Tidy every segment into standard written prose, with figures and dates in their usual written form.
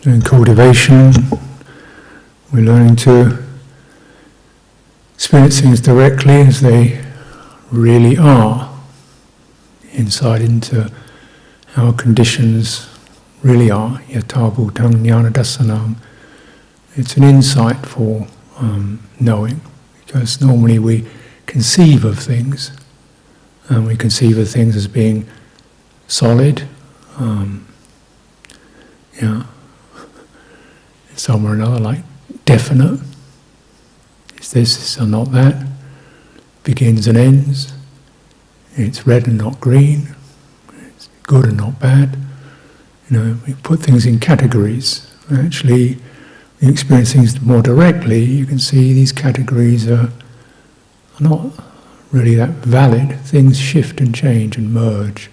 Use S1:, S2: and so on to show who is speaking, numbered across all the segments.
S1: Doing cultivation, we're learning to experience things directly as they really are, insight into how conditions really are. Yatha bhutang jnana dasanam. It's an insight for knowing, because normally we conceive of things, and we conceive of things as being solid, some or another, like definite. It's this or not that. Begins and ends. It's red and not green. It's good and not bad. We put things in categories. Actually, when you experience things more directly, you can see these categories are not really that valid. Things shift and change and merge.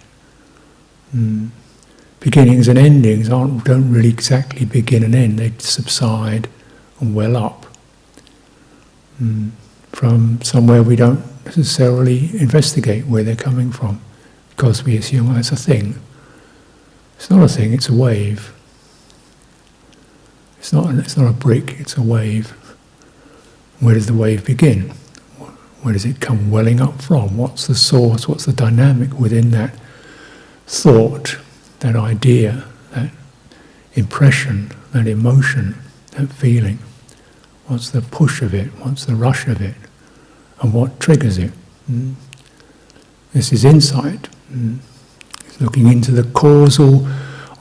S1: Beginnings and endings don't really exactly begin and end. They subside and well up from somewhere we don't necessarily investigate where they're coming from, because we assume, well, it's a thing. It's not a thing, it's a wave. It's not a brick, it's a wave. Where does the wave begin? Where does it come welling up from? What's the source? What's the dynamic within that thought, that idea, that impression, that emotion, that feeling? What's the push of it? What's the rush of it? And what triggers it? This is insight. It's looking into the causal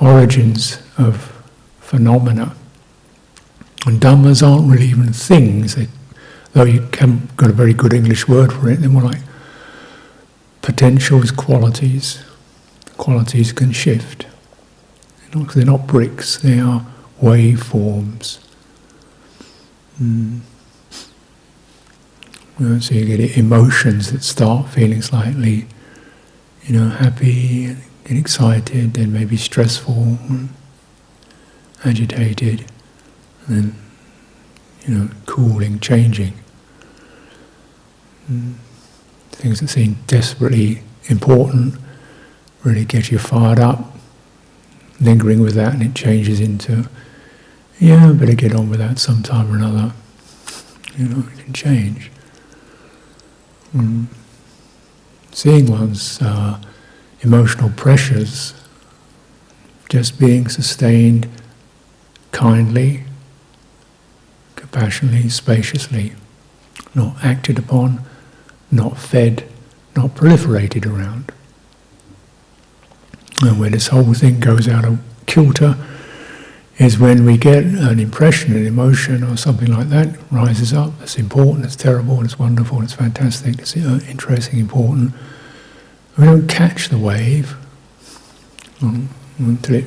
S1: origins of phenomena. And Dhammas aren't really even things, though you got a very good English word for it. They're more like potentials, qualities. Qualities can shift. They're not bricks, they are waveforms. So you get emotions that start feeling slightly, happy, get excited, then maybe stressful, agitated, and then, cooling, changing. Things that seem desperately important really get you fired up, lingering with that, and it changes into, I better get on with that sometime or another. It can change. Seeing one's emotional pressures just being sustained kindly, compassionately, spaciously, not acted upon, not fed, not proliferated around. And where this whole thing goes out of kilter is when we get an impression, an emotion or something like that rises up. It's important, it's terrible, it's wonderful, it's fantastic, it's interesting, important. We don't catch the wave until it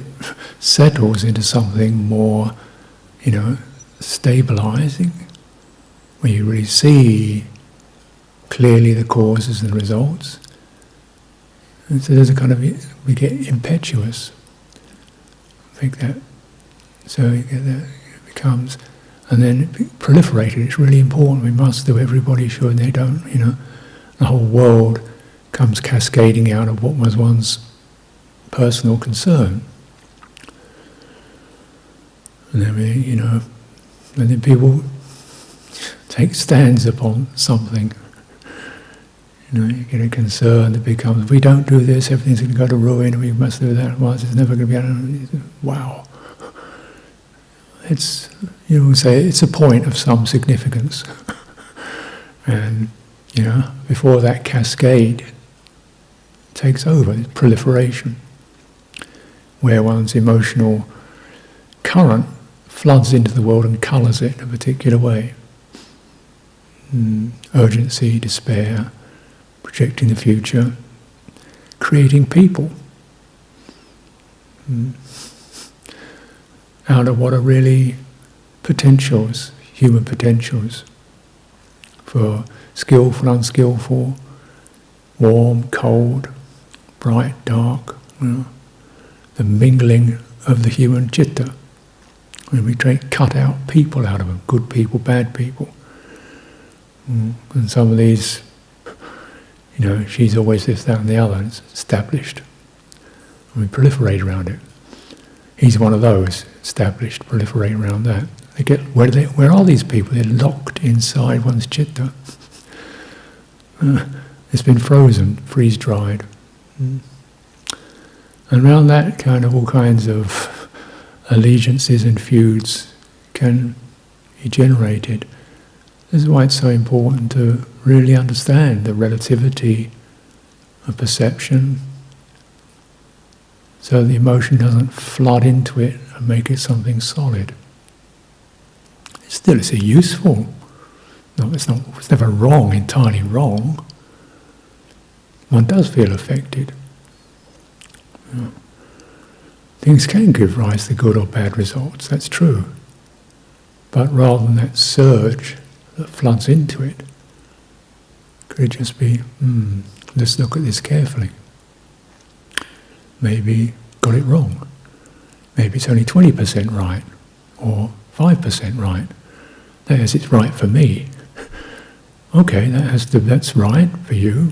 S1: settles into something more, stabilizing, where you really see clearly the causes and results. And so there's we get impetuous. I think that, so you get that, it becomes, and then it proliferated. It's really important. We must do. Everybody should. They don't. The whole world comes cascading out of what was one's personal concern. And then and then people take stands upon something. You get a concern that becomes, if we don't do this, everything's going to go to ruin, and we must do that, otherwise it's never going to be, wow. It's, say it's a point of some significance. And, before that cascade takes over, it's proliferation, where one's emotional current floods into the world and colours it in a particular way. Urgency, despair, projecting the future, creating people out of what are really potentials, human potentials, for skillful, unskillful, warm, cold, bright, dark, the mingling of the human citta. When we cut out people out of them, good people, bad people. And some of these, she's always this, that and the other, it's established. And we proliferate around it. He's one of those established, proliferating around that. They get where are these people? They're locked inside one's citta. It's been frozen, freeze-dried. And around that, kind of all kinds of allegiances and feuds can be generated. This is why it's so important to really understand the relativity of perception, so the emotion doesn't flood into it and make it something solid. Still, it's a useful. No, it's never wrong, entirely wrong. One does feel affected. Yeah. Things can give rise to good or bad results, that's true. But rather than that surge that floods into it, could it just be, let's look at this carefully. Maybe got it wrong. Maybe it's only 20% right, or 5% right. That is, it's right for me. Okay, that's right for you.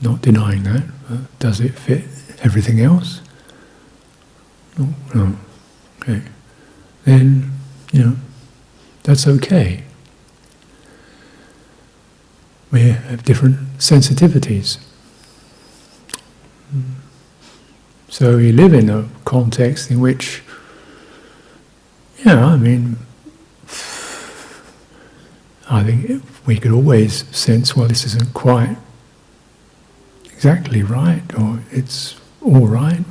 S1: Not denying that. Does it fit everything else? No. Okay. Then, that's okay. We have different sensitivities. So we live in a context in which, I think we could always sense, well, this isn't quite exactly right, or it's all right,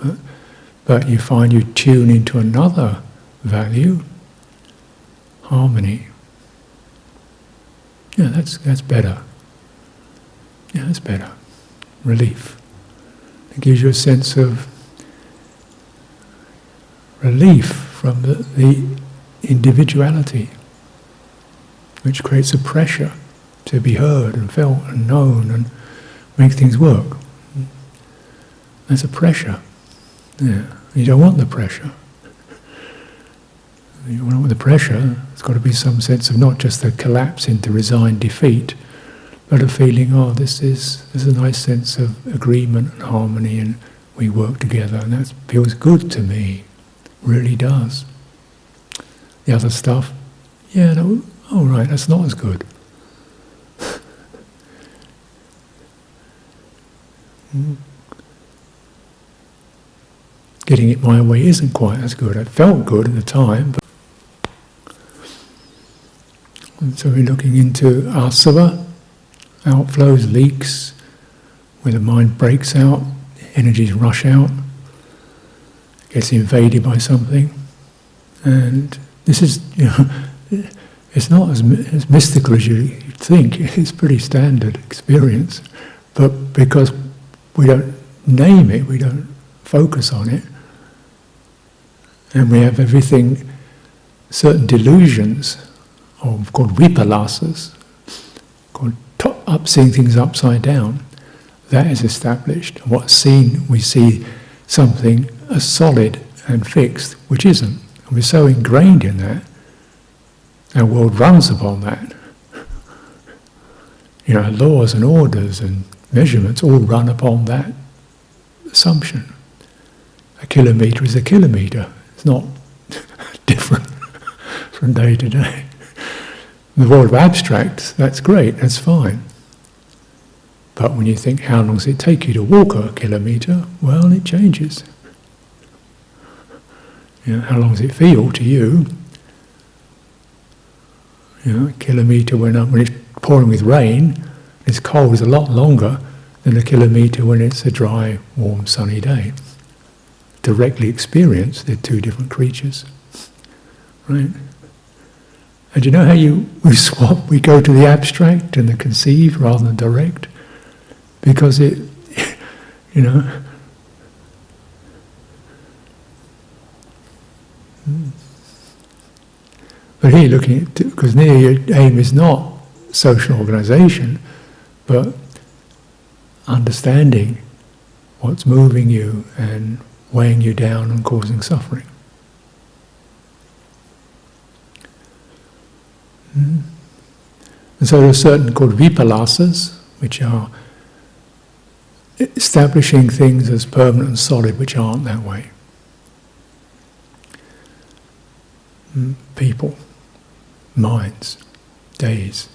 S1: but you find you tune into another value, harmony. Yeah, that's better. Yeah, that's better. Relief. It gives you a sense of relief from the individuality, which creates a pressure to be heard and felt and known and make things work. That's a pressure. Yeah. You don't want the pressure. You don't want the pressure. It's got to be some sense of not just a collapse into resigned defeat, but a feeling, there's a nice sense of agreement and harmony, and we work together, and that feels good to me. Really does. The other stuff, right, that's not as good. Getting it my way isn't quite as good. It felt good at the time, and so we're looking into asava, outflows, leaks, where the mind breaks out, energies rush out, gets invaded by something, and this is, it's not as mystical as you think. It's pretty standard experience, but because we don't name it, we don't focus on it, and we have everything, certain delusions, called vipalasas, called seeing things upside down. That is established. What's seen, we see something as solid and fixed, which isn't. And we're so ingrained in that, our world runs upon that. Laws and orders and measurements all run upon that assumption. A kilometre is a kilometre. It's not different from day to day. In the world of abstracts, that's great, that's fine. But when you think, how long does it take you to walk a kilometre? Well, it changes. How long does it feel to you? A kilometre when it's pouring with rain, it's cold, is a lot longer than a kilometre when it's a dry, warm, sunny day. Directly experienced, they're two different creatures. Right? And you know how we swap, we go to the abstract and the conceived rather than direct? Because it, But here looking at, because near your aim is not social organisation, but understanding what's moving you and weighing you down and causing suffering. And so there are certain called vipalasas, which are establishing things as permanent and solid, which aren't that way. people, minds, days.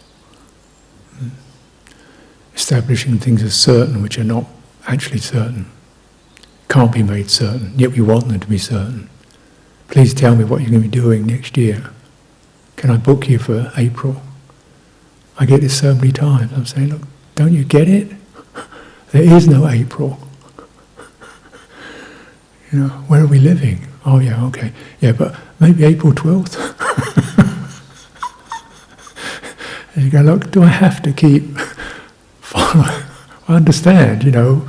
S1: Establishing things as certain which are not actually certain, can't be made certain, yet we want them to be certain. Please tell me what you're going to be doing next year. Can I book you for April? I get this so many times. I'm saying, look, don't you get it? There is no April. You know, where are we living? Oh yeah, okay. Yeah, but maybe April 12th? And you go, look, do I have to keep following? I understand, you know,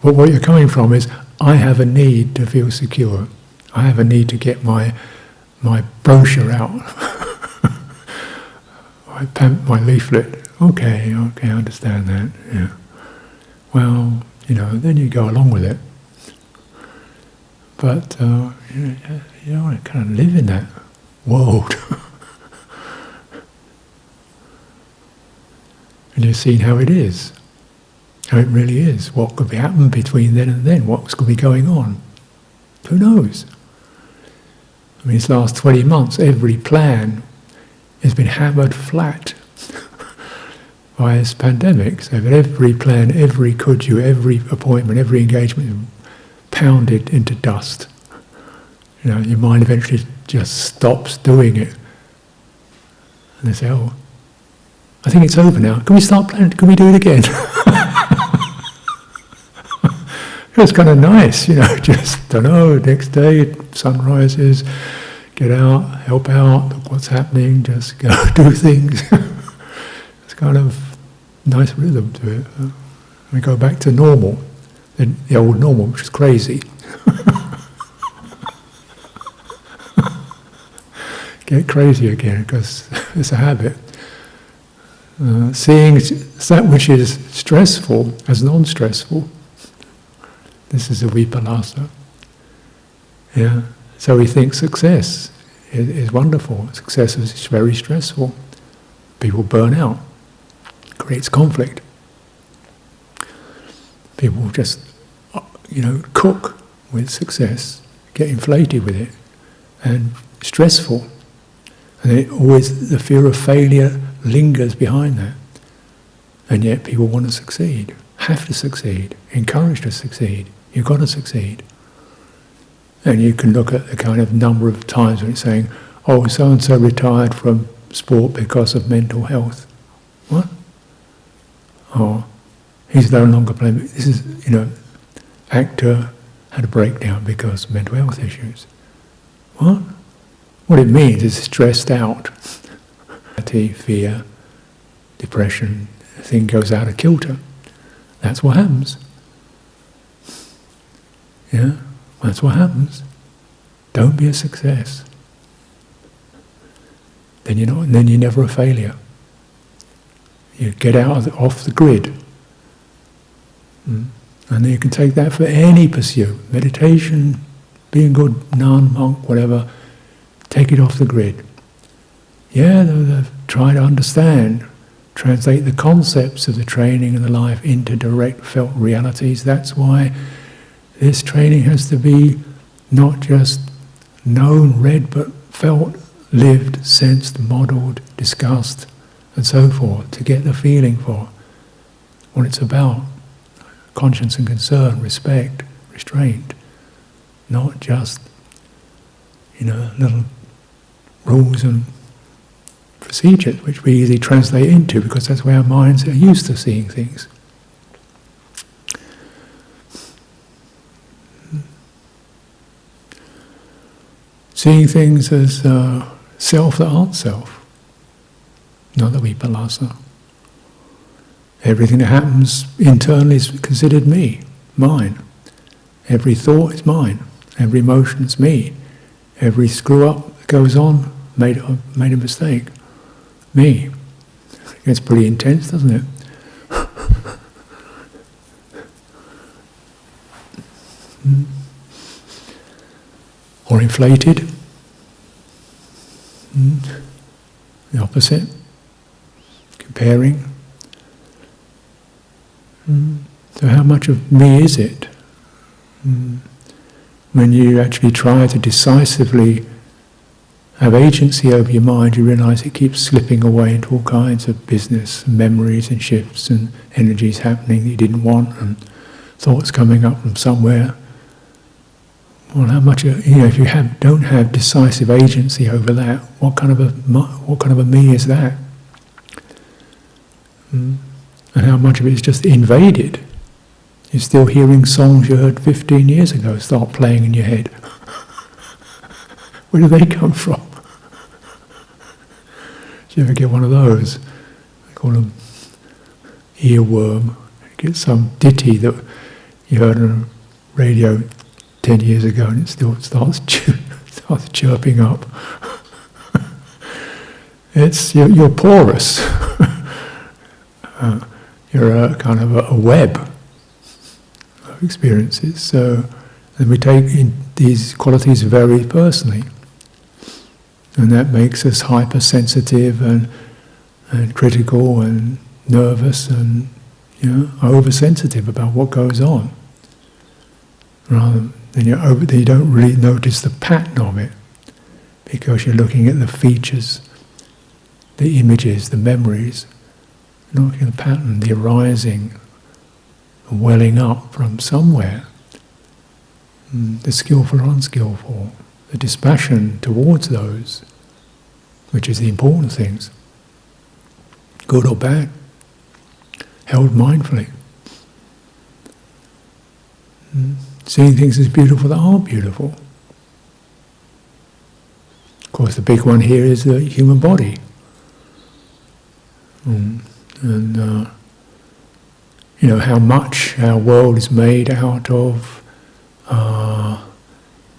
S1: but what you're coming from is, I have a need to feel secure. I have a need to get my brochure out. my leaflet. Okay, I understand that, yeah. Well, you know, then you go along with it. But you don't want to kind of live in that world. And you've seen how it is, how it really is. What could be happening between then and then? What's going to be going on? Who knows? I mean, these last 20 months, every plan has been hammered flat by this pandemic. So every plan, every kuju, every appointment, every engagement, pounded into dust. You know, your mind eventually just stops doing it. And they say, oh, I think it's over now. Can we start planning? Can we do it again? It was kind of nice, you know, just, don't know, next day, sun rises, get out, help out, look what's happening, just go do things. It's kind of nice rhythm to it. We go back to normal, the old normal, which is crazy. Get crazy again, because it's a habit. Seeing that which is stressful as non-stressful. This is a vipassana. Yeah. So we think success is wonderful. Success is very stressful. People burn out. Creates conflict. People just, you know, cook with success, get inflated with it, and stressful. And always the fear of failure lingers behind that. And yet people want to succeed, have to succeed, encouraged to succeed. You've got to succeed. And you can look at the kind of number of times when it's saying, oh, so-and-so retired from sport because of mental health. What? Oh, he's no longer playing. This is, you know, actor had a breakdown because of mental health issues. What? What it means is stressed out. Fear, depression, the thing goes out of kilter. That's what happens. Yeah, that's what happens. Don't be a success. Then you're not. And then you're never a failure. You get out off the grid, and then you can take that for any pursuit: meditation, being good nun, monk, whatever. Take it off the grid. Yeah, try to understand, translate the concepts of the training and the life into direct felt realities. That's why this training has to be not just known, read, but felt, lived, sensed, modelled, discussed, and so forth, to get the feeling for what it's about. Conscience and concern, respect, restraint. Not just, you know, little rules and procedures which we easily translate into, because that's where our minds are used to seeing things. Seeing things as self that aren't self, not the vipassana. Everything that happens internally is considered me, mine. Every thought is mine. Every emotion is me. Every screw up that goes on, made a mistake. Me. It's pretty intense, doesn't it? Or inflated. The opposite. Comparing. So how much of me is it? When you actually try to decisively have agency over your mind, you realise it keeps slipping away into all kinds of business, and memories and shifts and energies happening that you didn't want, and thoughts coming up from somewhere. Well, how much, if you don't have decisive agency over that, what kind of a me is that? And how much of it is just invaded? You're still hearing songs you heard 15 years ago start playing in your head. Where do they come from? Do you ever get one of those? I call them earworm. You get some ditty that you heard on the radio 10 years ago and it still starts chirping up. You're porous. You're a kind of a web of experiences. So then we take these qualities very personally. And that makes us hypersensitive and critical and nervous and oversensitive about what goes on. Rather than you don't really notice the pattern of it because you're looking at the features, the images, the memories, looking at the pattern, the arising, the welling up from somewhere, the skillful or unskillful, the dispassion towards those, which is the important things, good or bad, held mindfully. Seeing things as beautiful that aren't beautiful. Of course, the big one here is the human body. How much our world is made out of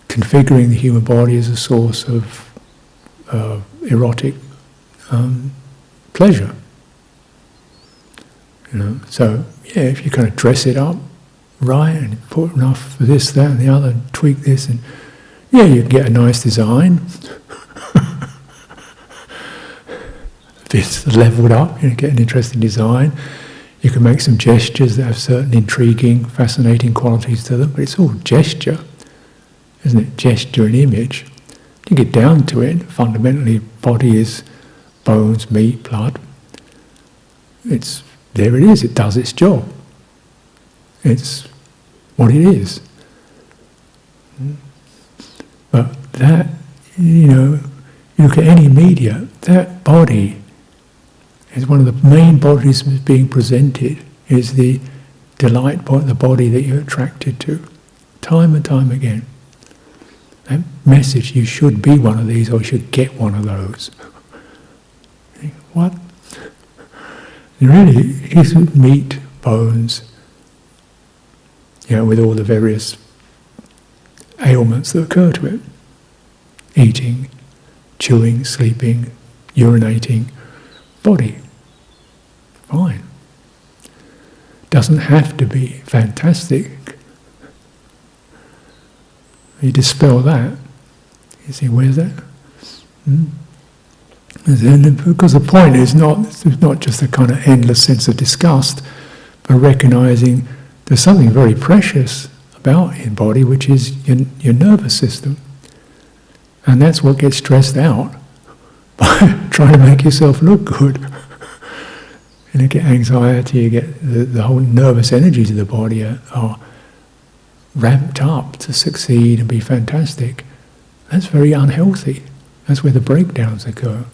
S1: configuring the human body as a source of erotic pleasure. So if you kind of dress it up right and put enough for this, that, and the other, and tweak this, and you can get a nice design. If it's leveled up, you get an interesting design. You can make some gestures that have certain intriguing, fascinating qualities to them, but it's all gesture, isn't it? Gesture and image. You get down to it, fundamentally, body is bones, meat, blood. There it is, it does its job. It's what it is. But that, you look at any media, that body is one of the main bodies being presented, is the delight body, the body that you're attracted to, time and time again. That message, you should be one of these or you should get one of those. What? It really isn't meat, bones, with all the various ailments that occur to it. Eating, chewing, sleeping, urinating, body. Fine. Doesn't have to be fantastic. You dispel that. You see, where's that? Because the point is not just a kind of endless sense of disgust, but recognising there's something very precious about your body, which is your nervous system. And that's what gets stressed out by trying to make yourself look good. And you get anxiety, you get the whole nervous energies of the body are ramped up to succeed and be fantastic. That's very unhealthy. That's where the breakdowns occur.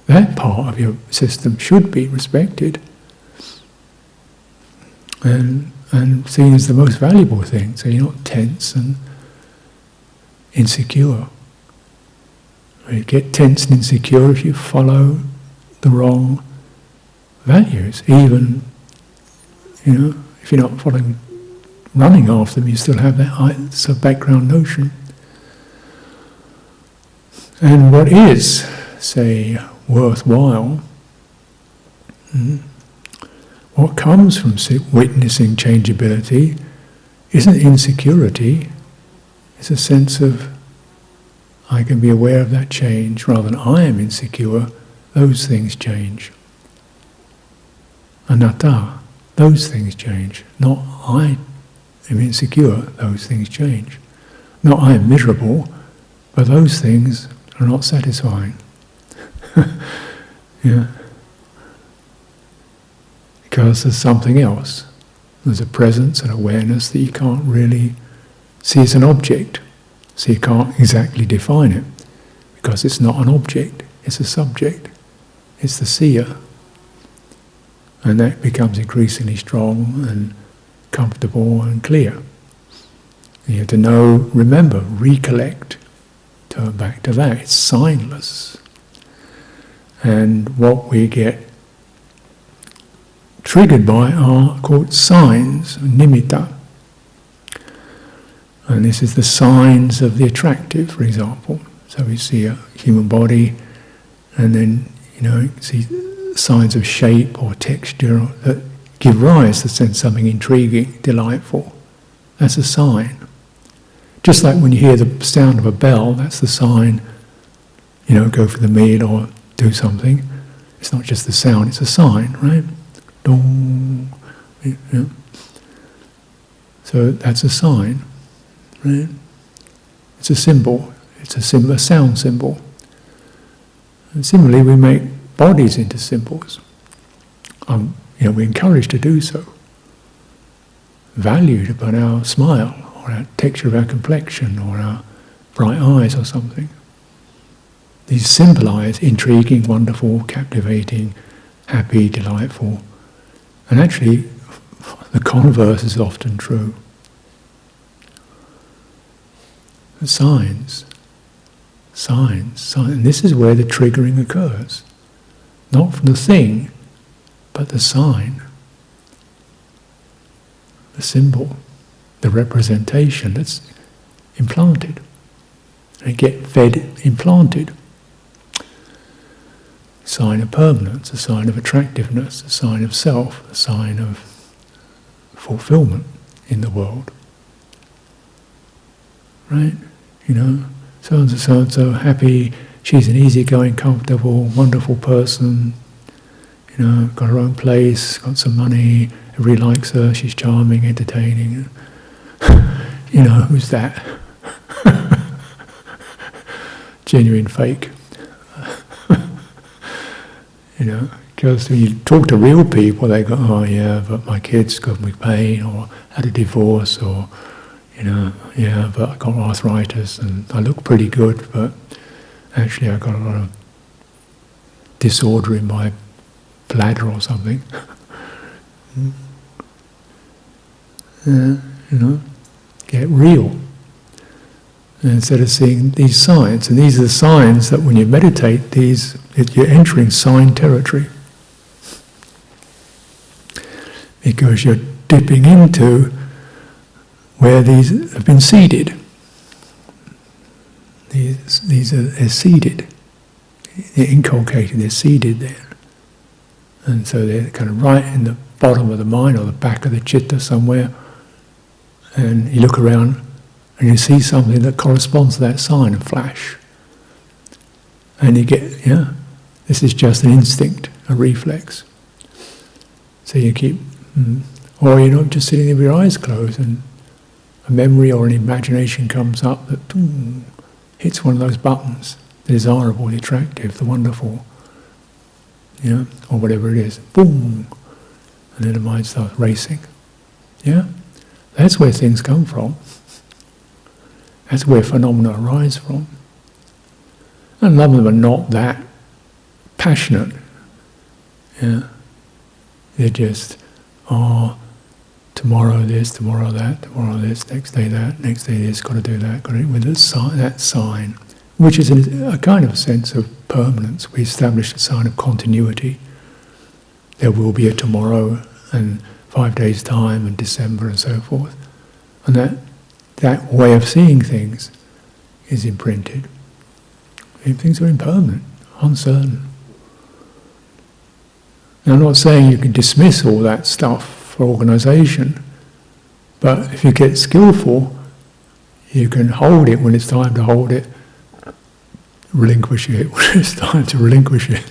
S1: That part of your system should be respected and seen as the most valuable thing, so you're not tense and insecure. You get tense and insecure if you follow the wrong values. Even, if you're not running after them, you still have that sort of background notion. And what is, say, worthwhile, what comes from witnessing changeability isn't insecurity, it's a sense of I can be aware of that change rather than I am insecure, those things change. Anatta, those things change. Not I am insecure, those things change. Not I am miserable, but those things are not satisfying. Yeah. Because there's something else. There's a presence and awareness that you can't really see as an object. So you can't exactly define it. Because it's not an object, it's a subject. It's the seer. And that becomes increasingly strong and comfortable and clear. You have to know, remember, recollect, turn back to that. It's signless. And what we get triggered by are called signs, nimitta. And this is the signs of the attractive, for example. So we see a human body, and then, you see signs of shape or texture that give rise to sense something intriguing, delightful. That's a sign. Just like when you hear the sound of a bell, that's the sign, go for the meal or do something. It's not just the sound, it's a sign, right? Dong. So that's a sign, right? It's a symbol. It's a sound symbol. And similarly, we make bodies into symbols. We're encouraged to do so. Valued upon our smile, or our texture of our complexion, or our bright eyes, or something. These symbolize intriguing, wonderful, captivating, happy, delightful. And actually, the converse is often true. The signs. And this is where the triggering occurs. Not from the thing, but the sign. The symbol, the representation that's implanted. They get fed, implanted. Sign of permanence, a sign of attractiveness, a sign of self, a sign of fulfillment in the world. Right? So-and-so happy, she's an easygoing, comfortable, wonderful person, got her own place, got some money, everybody likes her, she's charming, entertaining. Who's that? Genuine fake. Because when you talk to real people, they go, oh yeah, but my kids got me pain, or had a divorce, or, yeah, but I got arthritis and I look pretty good, but actually I got a lot of disorder in my bladder or something. Get real. And instead of seeing these signs, and these are the signs that when you meditate, you're entering sign territory. Because you're dipping into where these have been seeded. They're seeded. They're inculcated, they're seeded there. And so they're kind of right in the bottom of the mind or the back of the citta somewhere. And you look around and you see something that corresponds to that sign and flash. And you get, this is just an instinct, a reflex. So you keep, or you're not just sitting there with your eyes closed and a memory or an imagination comes up that hits one of those buttons, the desirable, the attractive, the wonderful, or whatever it is, boom, and then the mind starts racing. Yeah? That's where things come from. That's where phenomena arise from. And a lot of them are not that passionate. Yeah? They're just, tomorrow this, tomorrow that, tomorrow this, next day that, next day this, got to do that, got to do with that sign, which is a kind of sense of permanence. We establish a sign of continuity. There will be a tomorrow and 5 days' time and December and so forth. And that way of seeing things is imprinted. Things are impermanent, uncertain. Now, I'm not saying you can dismiss all that stuff for organisation, but if you get skillful, you can hold it when it's time to hold it, relinquish it when it's time to relinquish it.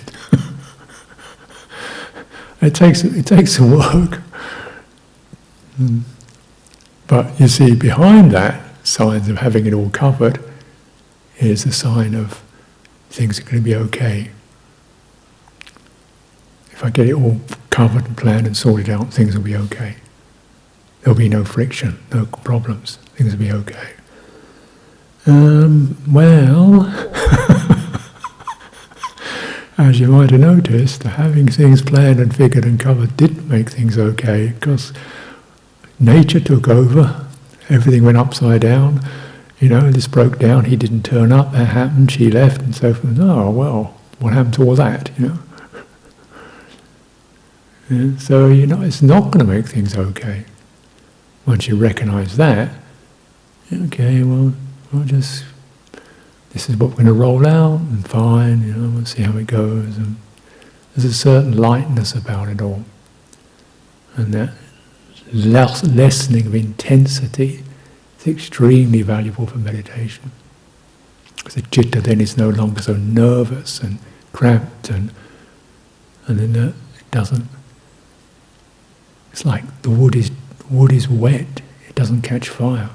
S1: It takes some work. But you see, behind that, signs of having it all covered, is a sign of things are going to be okay. If I get it all covered and planned and sorted out, things will be okay. There'll be no friction, no problems, things will be okay. Well, as you might have noticed, having things planned and figured and covered didn't make things okay, because nature took over, everything went upside down, this broke down, he didn't turn up, that happened, she left, and so forth. Oh, well, what happened to all that, And so, it's not going to make things okay. Once you recognise that, okay, well, this is what we're going to roll out, and fine, we'll see how it goes. And there's a certain lightness about it all. And that lessening of intensity is extremely valuable for meditation. Because the citta then is no longer so nervous and cramped, and then it doesn't. It's like the wood is wet; it doesn't catch fire.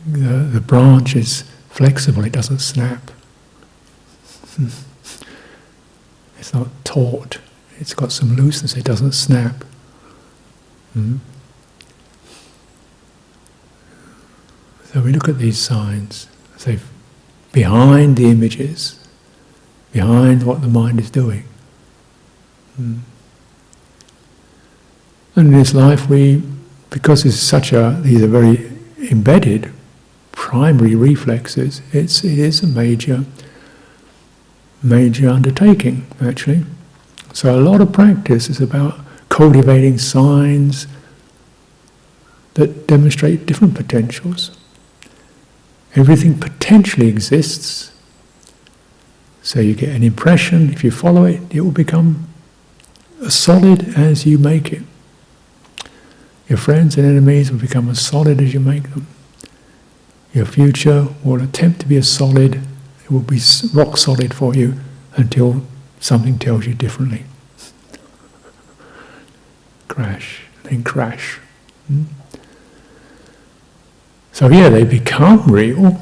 S1: The branch is flexible; it doesn't snap. It's not taut; it's got some looseness; it doesn't snap. So we look at these signs, say, behind the images, behind what the mind is doing. And in this life, because these are very embedded, primary reflexes, it is a major undertaking, actually. So a lot of practice is about cultivating signs that demonstrate different potentials. Everything potentially exists, so you get an impression. If you follow it, it will become as solid as you make it. Your friends and enemies will become as solid as you make them. Your future will attempt to be as solid, it will be rock solid for you until something tells you differently. Crash, then crash. So they become real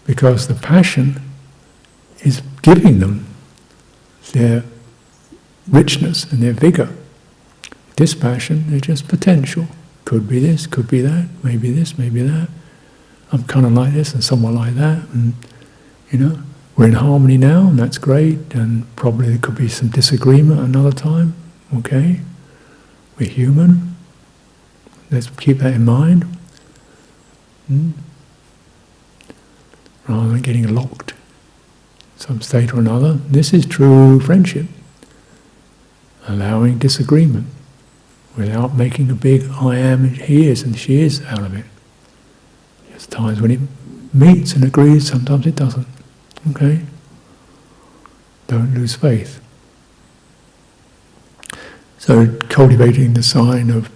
S1: because the passion is giving them their richness and their vigour. Dispassion, they're just potential. Could be this, could be that, maybe this, maybe that. I'm kind of like this and somewhat like that, and we're in harmony now, and that's great, and probably there could be some disagreement another time, okay? We're human. Let's keep that in mind. Rather than getting locked in some state or another. This is true friendship. Allowing disagreement without making a big I am and he is and she is out of it. There's times when it meets and agrees, sometimes it doesn't. Okay? Don't lose faith. So cultivating the sign of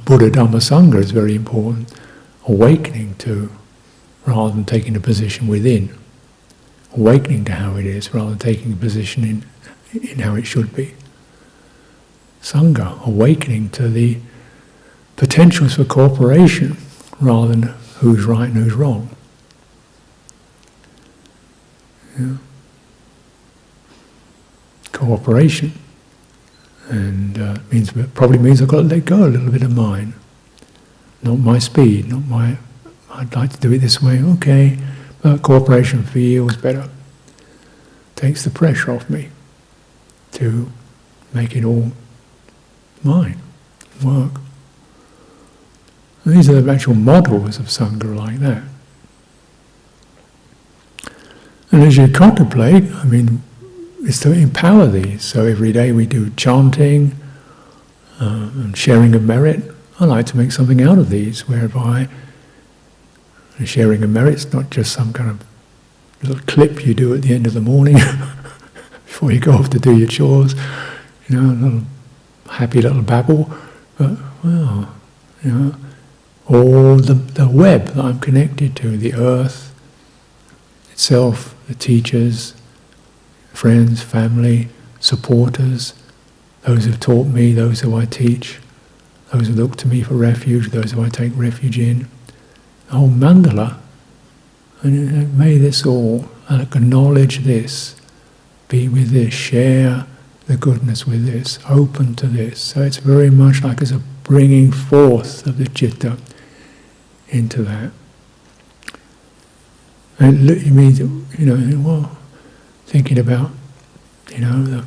S1: Buddha, Dhamma, Sangha is very important. Awakening to, rather than taking a position within. Awakening to how it is, rather than taking a position in how it should be. Sangha, awakening to the potentials for cooperation, rather than who's right and who's wrong. Cooperation. And probably means I've got to let go a little bit of mine. Not my speed, I'd like to do it this way, okay, but cooperation feels better. Takes the pressure off me to make it all mine, work. And these are the actual models of Sangha like that. And as you contemplate, it's to empower these. So every day we do chanting and sharing of merit. I like to make something out of these, whereby the sharing of merit's not just some kind of little clip you do at the end of the morning before you go off to do your chores, a little happy little babble, but all the web that I'm connected to, the earth itself, the teachers, friends, family, supporters, those who've taught me, those who I teach, those who look to me for refuge, those who I take refuge in. The whole mandala, and may this all, acknowledge this, be with this, share the goodness with this, open to this. So it's very much like it's a bringing forth of the citta into that. And it means, well, thinking about, the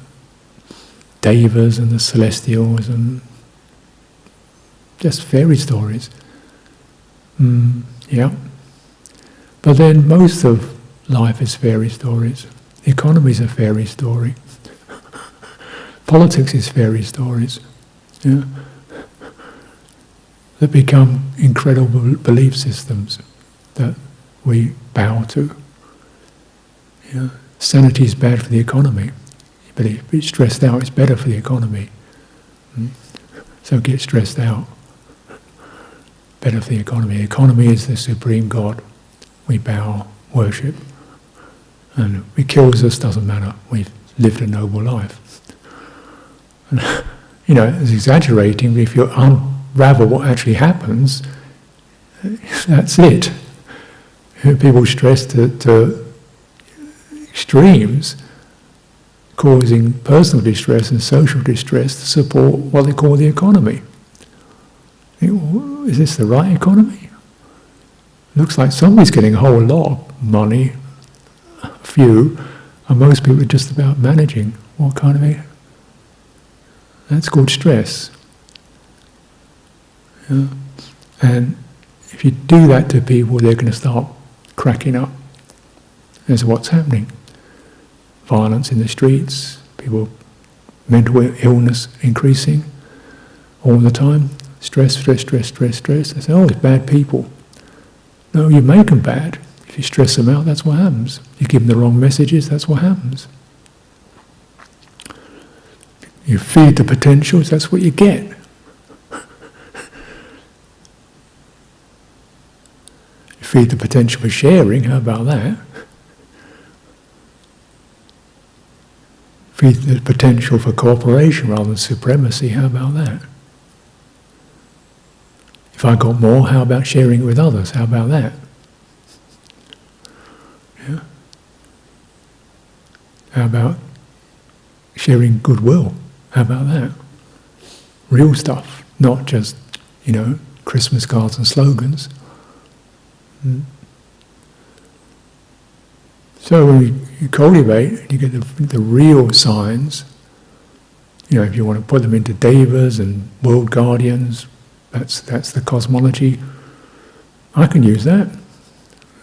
S1: devas and the celestials and just fairy stories. Yeah. But then most of life is fairy stories. The economy is a fairy story. Politics is fairy stories. Yeah. That become incredible belief systems that we bow to. Yeah. Sanity is bad for the economy, but if it's stressed out, it's better for the economy. So get stressed out. Better for the economy. The economy is the supreme God. We bow, worship, and if it kills us, doesn't matter. We've lived a noble life. And, it's exaggerating, but if you unravel what actually happens, that's it. People stressed to extremes, causing personal distress and social distress to support what they call the economy. Is this the right economy? Looks like somebody's getting a whole lot of money, a few, and most people are just about managing. What kind of that's called stress. Yeah. And if you do that to people, they're going to start cracking up. That's what's happening. Violence in the streets, people, mental illness increasing all the time. Stress. They say, oh, it's bad people. No, you make them bad. If you stress them out, that's what happens. You give them the wrong messages, that's what happens. You feed the potentials, that's what you get. You feed the potential for sharing, how about that? Feed the potential for cooperation rather than supremacy, how about that? If I got more, how about sharing it with others? How about that? Yeah. How about sharing goodwill? How about that? Real stuff, not just, Christmas cards and slogans. So when you cultivate, you get the real signs. If you want to put them into devas and world guardians, that's the cosmology. I can use that.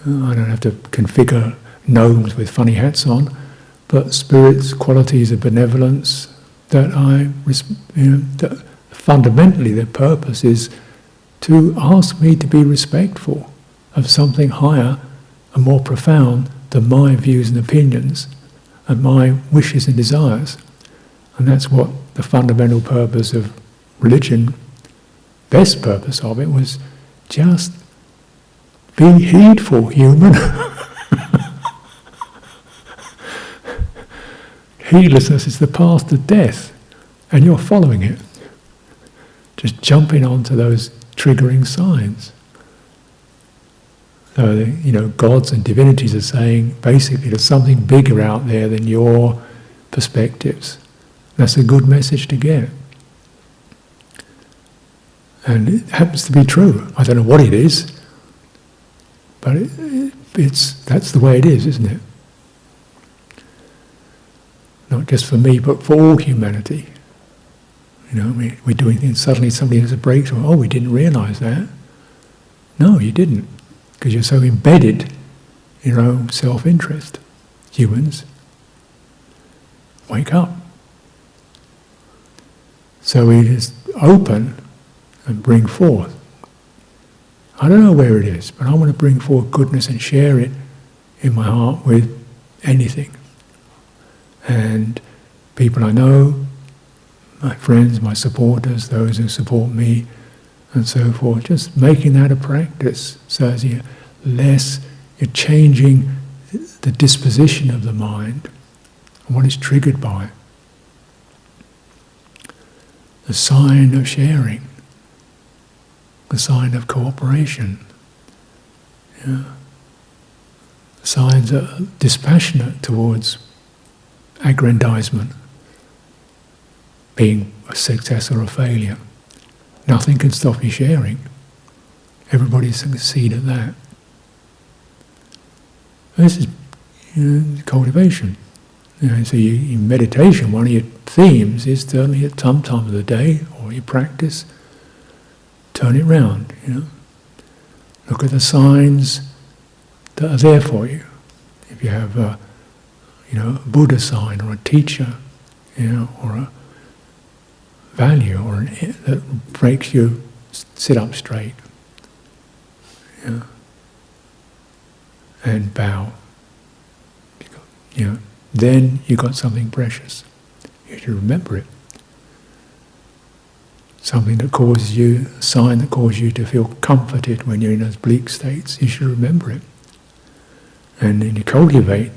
S1: I don't have to configure gnomes with funny hats on, but spirits, qualities of benevolence that that fundamentally their purpose is to ask me to be respectful of something higher and more profound than my views and opinions and my wishes and desires. And that's what the fundamental purpose of religion, best purpose of it, was just be heedful, human. Heedlessness is the path to death, and you're following it. Just jumping onto those triggering signs. So, gods and divinities are saying, basically, there's something bigger out there than your perspectives. That's a good message to get. And it happens to be true. I don't know what it is, but that's the way it is, isn't it? Not just for me, but for all humanity. We're doing things, suddenly somebody has a breakthrough. Oh, we didn't realise that. No, you didn't, because you're so embedded in your own self-interest. Humans, wake up. So we just open and bring forth. I don't know where it is, but I want to bring forth goodness and share it in my heart with anything. And people I know, my friends, my supporters, those who support me, and so forth, just making that a practice. So as you're changing the disposition of the mind, and what it's triggered by. The sign of sharing. a sign of cooperation. Yeah. Signs are dispassionate towards aggrandizement, being a success or a failure. Nothing can stop you sharing. Everybody succeed at that. This is cultivation. So in meditation, one of your themes is certainly at some time of the day, or you practice, turn it round. Look at the signs that are there for you. If you have a Buddha sign or a teacher, or a value that makes you sit up straight, and bow. Then you got something precious. You should remember it. Something that causes you, a sign that causes you to feel comforted when you're in those bleak states. You should remember it. And then you cultivate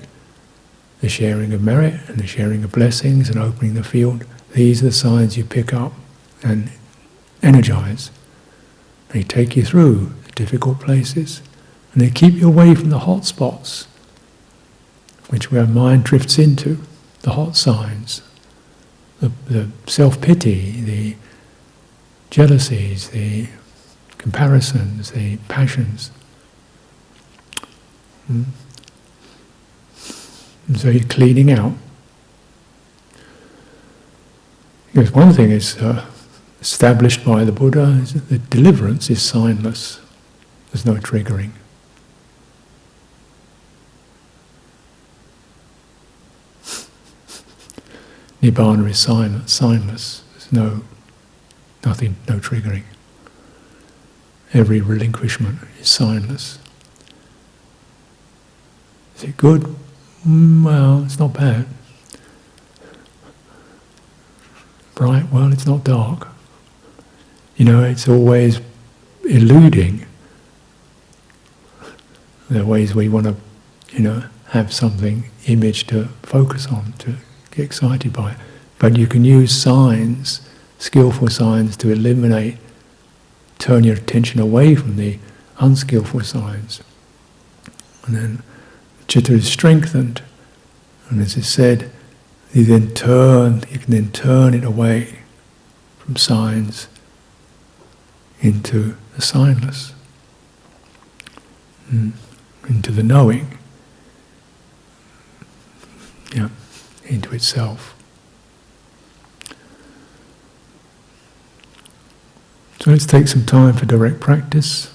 S1: the sharing of merit and the sharing of blessings and opening the field. These are the signs you pick up and energize. They take you through the difficult places, and they keep you away from the hot spots, which where mind drifts into, the hot signs, the self-pity, the jealousies, the comparisons, the passions. And so you're cleaning out. Because one thing is established by the Buddha is that deliverance is signless. There's no triggering. Nibbana is signless. There's nothing, no triggering. Every relinquishment is signless. Is it good? Well, it's not bad. Bright? Well, it's not dark. It's always eluding the ways we want to, have something, image to focus on, to get excited by it. But you can use signs, skillful signs, to eliminate, turn your attention away from the unskillful signs. And then Chitta is strengthened, and as is said, you can then turn it away from signs into the signless, into the knowing, into itself. So let's take some time for direct practice.